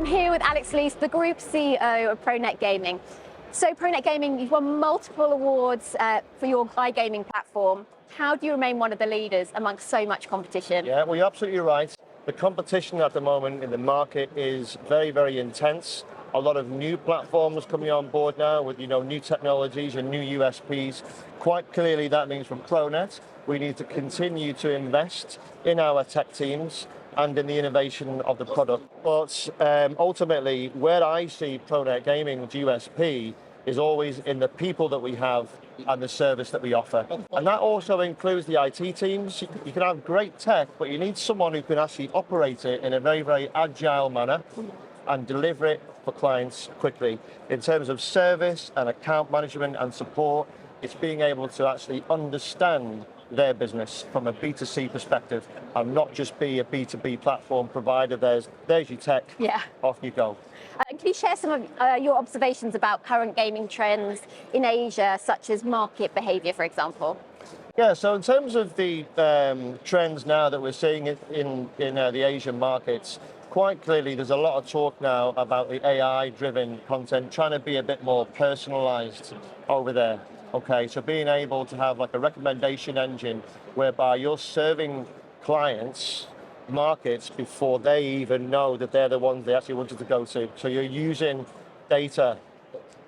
here with Alex Leese, the Group CEO of Pronet Gaming. So Pronet Gaming, you've won multiple awards for your iGaming platform. How do you remain one of the leaders amongst so much competition? Yeah, well, you're absolutely right. The competition at the moment in the market is very, very intense. A lot of new platforms coming on board now with new technologies and new USPs. Quite clearly that means from Pronet, we need to continue to invest in our tech teams and in the innovation of the product. But ultimately, where I see Pronet Gaming's USP is always in the people that we have and the service that we offer. And that also includes the IT teams. You can have great tech, but you need someone who can actually operate it in a very, very agile manner and deliver it for clients quickly. In terms of service and account management and support, it's being able to actually understand their business from a B2C perspective and not just be a B2B platform provider. There's your tech, off you go. Can you share some of your observations about current gaming trends in Asia, such as market behaviour, for example? Yeah, so in terms of the trends now that we're seeing in the Asian markets, quite clearly there's a lot of talk now about the AI-driven content, trying to be a bit more personalised over there. Okay, so being able to have like a recommendation engine whereby you're serving clients markets before they even know that they're the ones they actually wanted to go to. So you're using data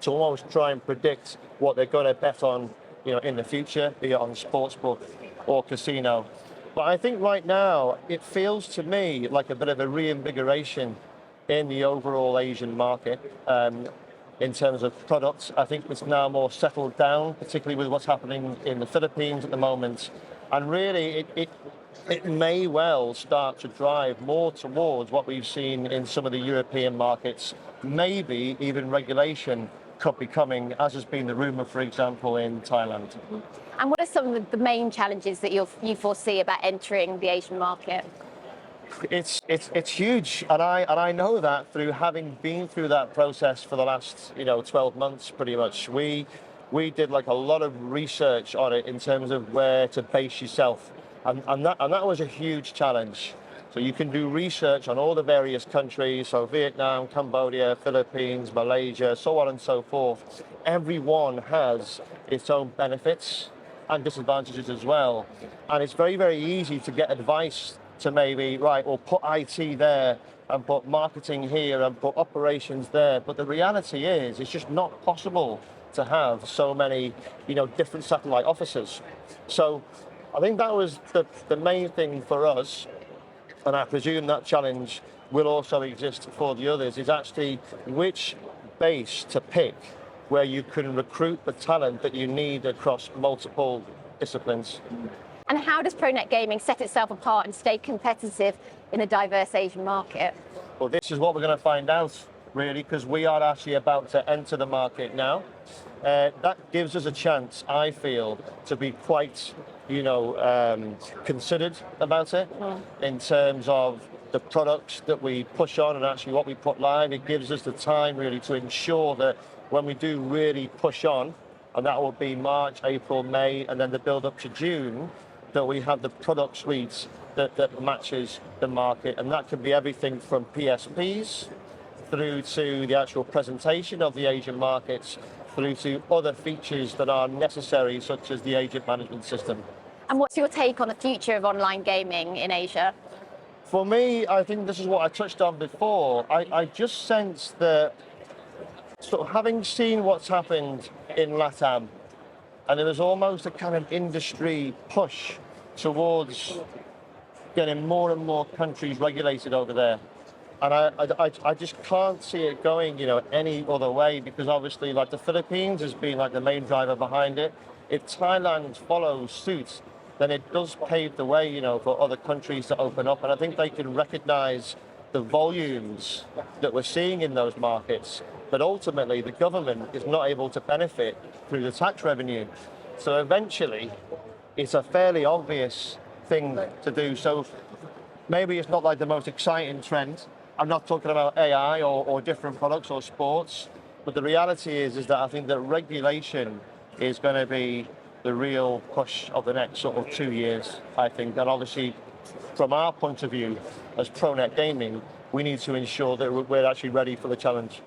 to almost try and predict what they're going to bet on, in the future, be it on sportsbook or casino. But I think right now it feels to me like a bit of a reinvigoration in the overall Asian market. In terms of products, I think it's now more settled down, particularly with what's happening in the Philippines at the moment. And really, it may well start to drive more towards what we've seen in some of the European markets. Maybe even regulation could be coming, as has been the rumour, for example, in Thailand. And what are some of the main challenges that you foresee about entering the Asian market? It's huge, and I know that through having been through that process for the last 12 months pretty much. We did like a lot of research on it in terms of where to base yourself, and that was a huge challenge. So you can do research on all the various countries, so Vietnam, Cambodia, Philippines, Malaysia, so on and so forth. Everyone has its own benefits and disadvantages as well, and it's very, very easy to get advice to maybe, put IT there and put marketing here and put operations there. But the reality is, it's just not possible to have so many, different satellite offices. So I think that was the main thing for us. And I presume that challenge will also exist for the others, is actually which base to pick where you can recruit the talent that you need across multiple disciplines. And how does Pronet Gaming set itself apart and stay competitive in a diverse Asian market? Well, this is what we're going to find out, really, because we are actually about to enter the market now. That gives us a chance, I feel, to be quite, considered about it in terms of the products that we push on and actually what we put live. It gives us the time, really, to ensure that when we do really push on, and that will be March, April, May, and then the build up to June, that we have the product suites that matches the market. And that could be everything from PSPs through to the actual presentation of the Asian markets, through to other features that are necessary, such as the agent management system. And what's your take on the future of online gaming in Asia? For me, I think this is what I touched on before. I just sense that, sort of having seen what's happened in LATAM, and there was almost a kind of industry push towards getting more and more countries regulated over there. And I just can't see it going, any other way, because obviously, like, the Philippines has been like the main driver behind it. If Thailand follows suit, then it does pave the way, for other countries to open up. And I think they can recognize the volumes that we're seeing in those markets. But ultimately, the government is not able to benefit through the tax revenue. So eventually, it's a fairly obvious thing to do. So maybe it's not like the most exciting trend. I'm not talking about AI or different products or sports. But the reality is that I think that regulation is going to be the real push of the next sort of 2 years, I think. And obviously, from our point of view as Pronet Gaming, we need to ensure that we're actually ready for the challenge.